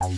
But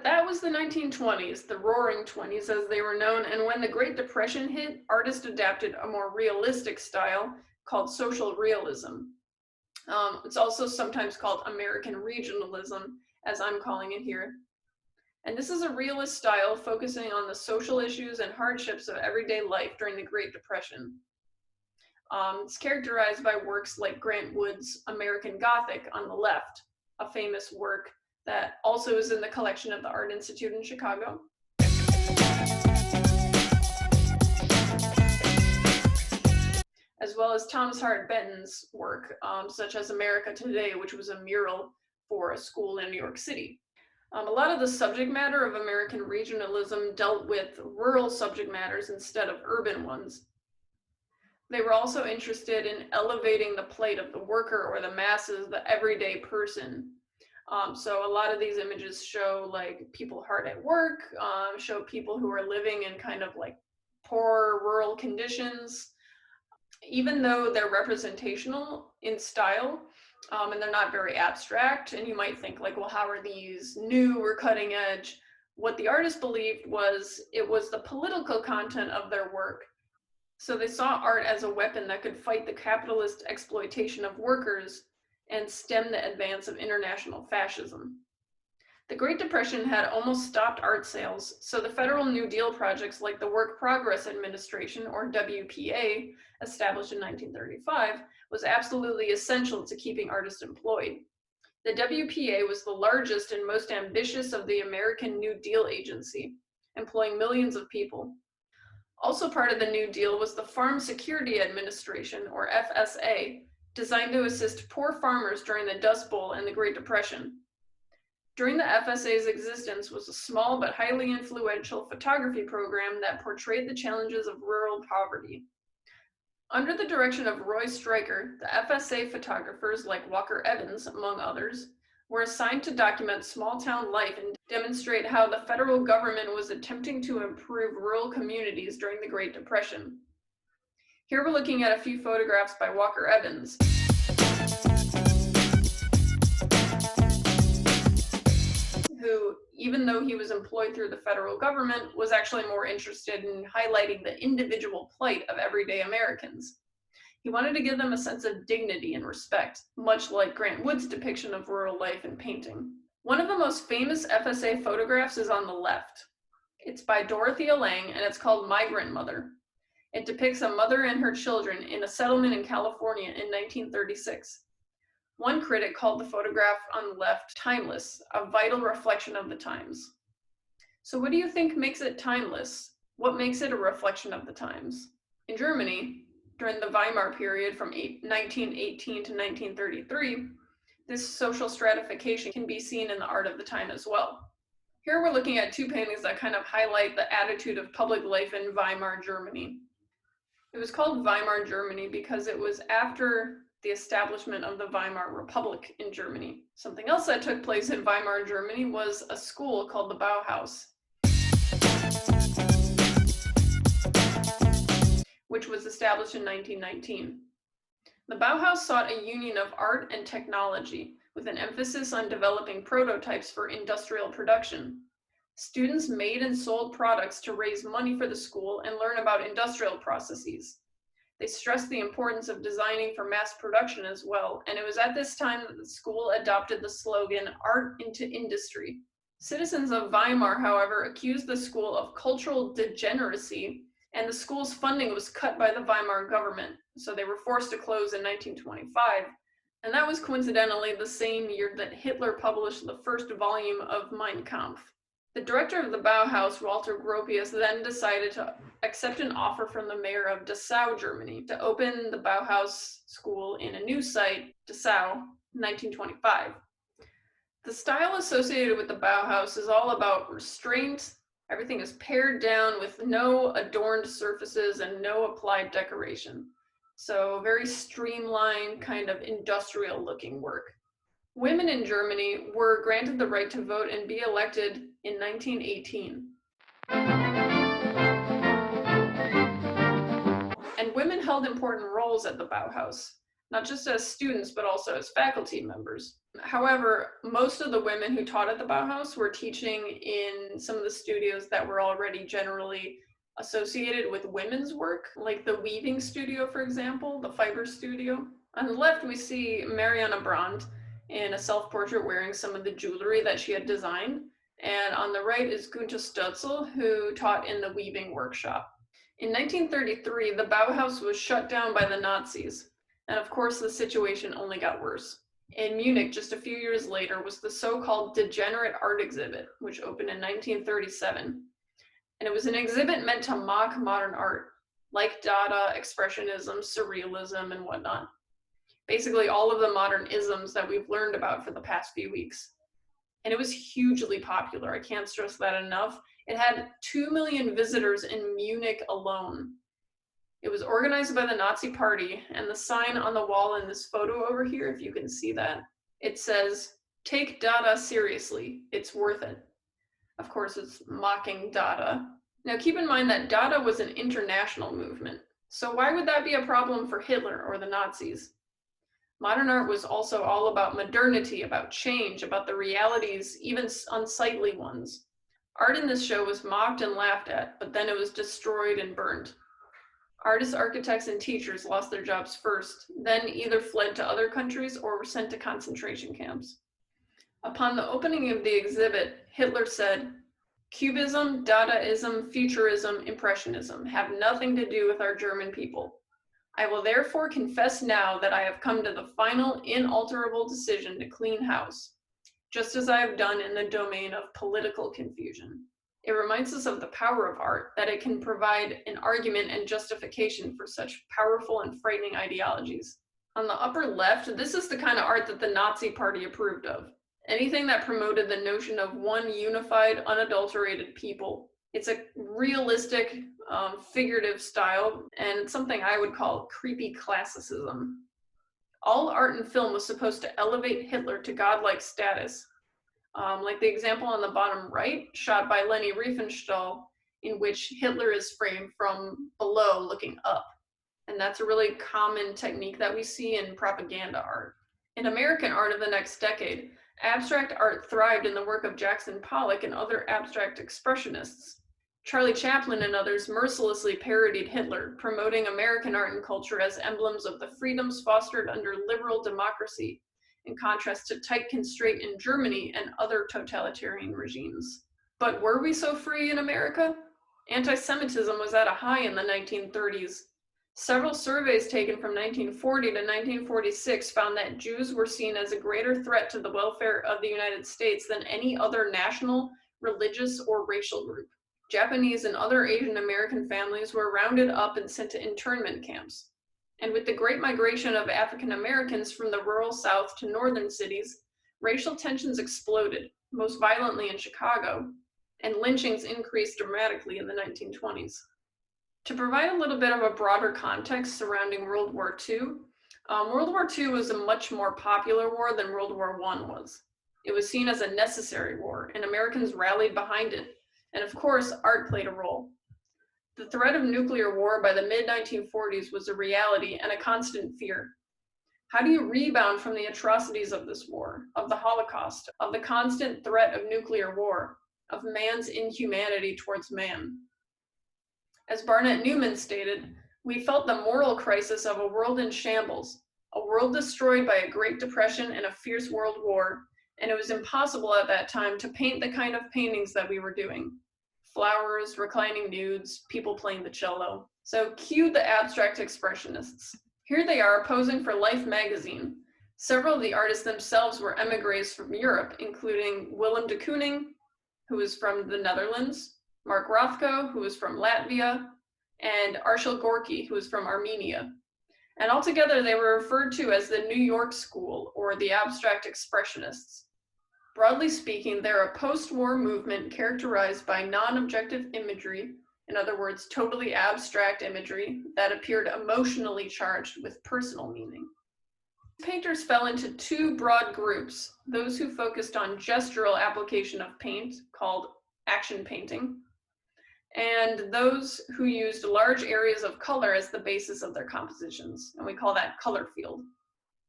that was the 1920s, the Roaring Twenties as they were known, and when the Great Depression hit, artists adapted a more realistic style called social realism. It's also sometimes called American regionalism, as I'm calling it here. And this is a realist style focusing on the social issues and hardships of everyday life during the Great Depression. It's characterized by works like Grant Wood's American Gothic on the left, a famous work that also is in the collection of the Art Institute in Chicago. As well as Thomas Hart Benton's work, such as America Today, which was a mural for a school in New York City. A lot of the subject matter of American regionalism dealt with rural subject matters instead of urban ones. They were also interested in elevating the plight of the worker or the masses, the everyday person. So a lot of these images show like people hard at work, show people who are living in kind of like poor rural conditions. Even though they're representational in style, and they're not very abstract, and you might think like, well, how are these new or cutting edge? What the artist believed was it was the political content of their work. So they saw art as a weapon that could fight the capitalist exploitation of workers and stem the advance of international fascism. The Great Depression had almost stopped art sales, so the federal New Deal projects like the Work Progress Administration, or WPA, established in 1935, was absolutely essential to keeping artists employed. The WPA was the largest and most ambitious of the American New Deal agency, employing millions of people. Also part of the New Deal was the Farm Security Administration, or FSA, designed to assist poor farmers during the Dust Bowl and the Great Depression. During the FSA's existence was a small but highly influential photography program that portrayed the challenges of rural poverty. Under the direction of Roy Stryker, the FSA photographers like Walker Evans, among others, were assigned to document small-town life and demonstrate how the federal government was attempting to improve rural communities during the Great Depression. Here we're looking at a few photographs by Walker Evans. Who, even though he was employed through the federal government, was actually more interested in highlighting the individual plight of everyday Americans. He wanted to give them a sense of dignity and respect, much like Grant Wood's depiction of rural life in painting. One of the most famous FSA photographs is on the left. It's by Dorothea Lange, and it's called Migrant Mother. It depicts a mother and her children in a settlement in California in 1936. One critic called the photograph on the left timeless, a vital reflection of the times. So what do you think makes it timeless? What makes it a reflection of the times? In Germany, during the Weimar period from 1918 to 1933, this social stratification can be seen in the art of the time as well. Here we're looking at two paintings that kind of highlight the attitude of public life in Weimar Germany. It was called Weimar Germany because it was after the establishment of the Weimar Republic in Germany. Something else that took place in Weimar Germany was a school called the Bauhaus, which was established in 1919. The Bauhaus sought a union of art and technology, with an emphasis on developing prototypes for industrial production. Students made and sold products to raise money for the school and learn about industrial processes. They stressed the importance of designing for mass production as well, and it was at this time that the school adopted the slogan, "Art into Industry." Citizens of Weimar, however, accused the school of cultural degeneracy, and the school's funding was cut by the Weimar government, so they were forced to close in 1925, and that was coincidentally the same year that Hitler published the first volume of Mein Kampf. The director of the Bauhaus, Walter Gropius, then decided to accept an offer from the mayor of Dessau, Germany, to open the Bauhaus school in a new site, Dessau, in 1925. The style associated with the Bauhaus is all about restraint. Everything is pared down with no adorned surfaces and no applied decoration. So very streamlined, kind of industrial looking work. Women in Germany were granted the right to vote and be elected in 1918. And women held important roles at the Bauhaus, not just as students, but also as faculty members. However, most of the women who taught at the Bauhaus were teaching in some of the studios that were already generally associated with women's work, like the weaving studio, for example, the fiber studio. On the left, we see Mariana Brandt in a self-portrait wearing some of the jewelry that she had designed. And on the right is Gunther Stölzl, who taught in the weaving workshop. In 1933, the Bauhaus was shut down by the Nazis. And of course, the situation only got worse. In Munich, just a few years later, was the so-called Degenerate Art Exhibit, which opened in 1937. And it was an exhibit meant to mock modern art, like Dada, Expressionism, Surrealism, and whatnot. Basically all of the modern isms that we've learned about for the past few weeks. And it was hugely popular. I can't stress that enough. It had 2 million visitors in Munich alone. It was organized by the Nazi Party, and the sign on the wall in this photo over here, if you can see that, it says, "Take Dada seriously, it's worth it." Of course, it's mocking Dada. Now keep in mind that Dada was an international movement. So why would that be a problem for Hitler or the Nazis? Modern art was also all about modernity, about change, about the realities, even unsightly ones. Art in this show was mocked and laughed at, but then it was destroyed and burned. Artists, architects, and teachers lost their jobs first, then either fled to other countries or were sent to concentration camps. Upon the opening of the exhibit, Hitler said, "Cubism, Dadaism, Futurism, Impressionism have nothing to do with our German people. I will therefore confess now that I have come to the final, inalterable decision to clean house, just as I have done in the domain of political confusion." It reminds us of the power of art, that it can provide an argument and justification for such powerful and frightening ideologies. On the upper left, this is the kind of art that the Nazi Party approved of. Anything that promoted the notion of one unified, unadulterated people. It's a realistic, figurative style, and it's something I would call creepy classicism. All art and film was supposed to elevate Hitler to godlike status. Like the example on the bottom right, shot by Leni Riefenstahl, in which Hitler is framed from below looking up. And that's a really common technique that we see in propaganda art. In American art of the next decade, abstract art thrived in the work of Jackson Pollock and other abstract expressionists. Charlie Chaplin and others mercilessly parodied Hitler, promoting American art and culture as emblems of the freedoms fostered under liberal democracy, in contrast to tight constraint in Germany and other totalitarian regimes. But were we so free in America? Anti-Semitism was at a high in the 1930s. Several surveys taken from 1940 to 1946 found that Jews were seen as a greater threat to the welfare of the United States than any other national, religious, or racial group. Japanese and other Asian American families were rounded up and sent to internment camps. And with the Great Migration of African Americans from the rural South to northern cities, racial tensions exploded, most violently in Chicago, and lynchings increased dramatically in the 1920s. To provide a little bit of a broader context surrounding World War II, World War II was a much more popular war than World War I was. It was seen as a necessary war, and Americans rallied behind it. And of course, art played a role. The threat of nuclear war by the mid-1940s was a reality and a constant fear. How do you rebound from the atrocities of this war, of the Holocaust, of the constant threat of nuclear war, of man's inhumanity towards man? As Barnett Newman stated, we felt the moral crisis of a world in shambles, a world destroyed by a Great Depression and a fierce world war, and it was impossible at that time to paint the kind of paintings that we were doing. Flowers, reclining nudes, people playing the cello. So cue the abstract expressionists. Here they are posing for Life magazine. Several of the artists themselves were emigres from Europe, including Willem de Kooning, who was from the Netherlands, Mark Rothko, who was from Latvia, and Arshil Gorky, who was from Armenia. And altogether they were referred to as the New York School, or the Abstract Expressionists. Broadly speaking, they're a post-war movement characterized by non-objective imagery, in other words, totally abstract imagery that appeared emotionally charged with personal meaning. Painters fell into two broad groups, those who focused on gestural application of paint, called action painting, and those who used large areas of color as the basis of their compositions, and we call that color field.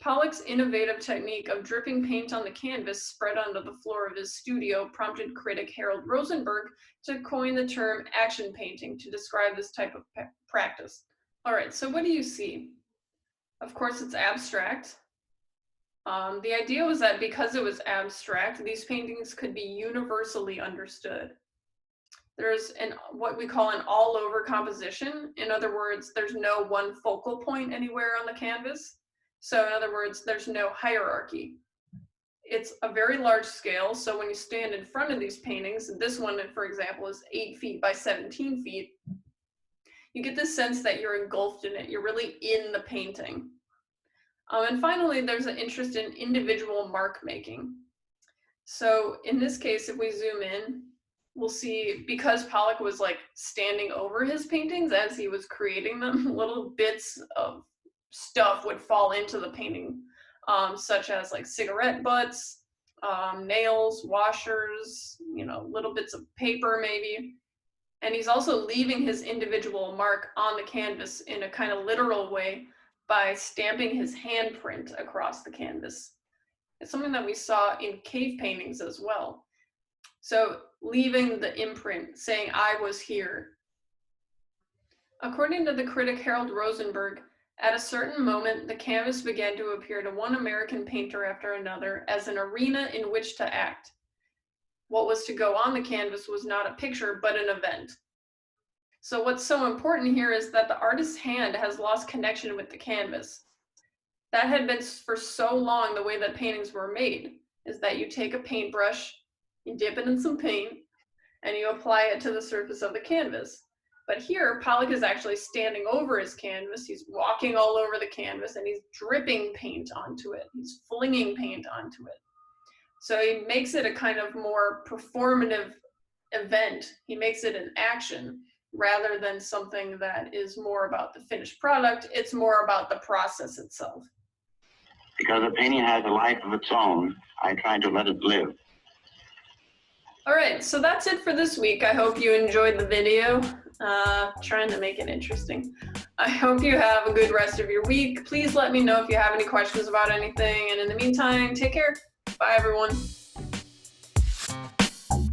Pollock's innovative technique of dripping paint on the canvas spread onto the floor of his studio prompted critic Harold Rosenberg to coin the term action painting to describe this type of practice. All right, so what do you see? Of course, it's abstract. The idea was that because it was abstract, these paintings could be universally understood. There's what we call an all-over composition. In other words, there's no one focal point anywhere on the canvas. So in other words, there's no hierarchy. It's a very large scale. So when you stand in front of these paintings, this one, for example, is 8 feet by 17 feet. You get this sense that you're engulfed in it. You're really in the painting. And finally, there's an interest in individual mark making. So in this case, if we zoom in, we'll see, because Pollock was like standing over his paintings as he was creating them, little bits of stuff would fall into the painting, such as like cigarette butts, nails, washers, little bits of paper maybe. And he's also leaving his individual mark on the canvas in a kind of literal way by stamping his handprint across the canvas. It's something that we saw in cave paintings as well. So leaving the imprint, saying, I was here. According to the critic Harold Rosenberg, at a certain moment, the canvas began to appear to one American painter after another as an arena in which to act. What was to go on the canvas was not a picture, but an event. So what's so important here is that the artist's hand has lost connection with the canvas. That had been for so long the way that paintings were made, is that you take a paintbrush, you dip it in some paint, and you apply it to the surface of the canvas. But here, Pollock is actually standing over his canvas. He's walking all over the canvas and he's dripping paint onto it. He's flinging paint onto it. So he makes it a kind of more performative event. He makes it an action rather than something that is more about the finished product. It's more about the process itself. Because a painting has a life of its own, I try to let it live. All right, so that's it for this week. I hope you enjoyed the video. Trying to make it interesting. I hope you have a good rest of your week. Please let me know if you have any questions about anything. And in the meantime, take care. Bye, everyone.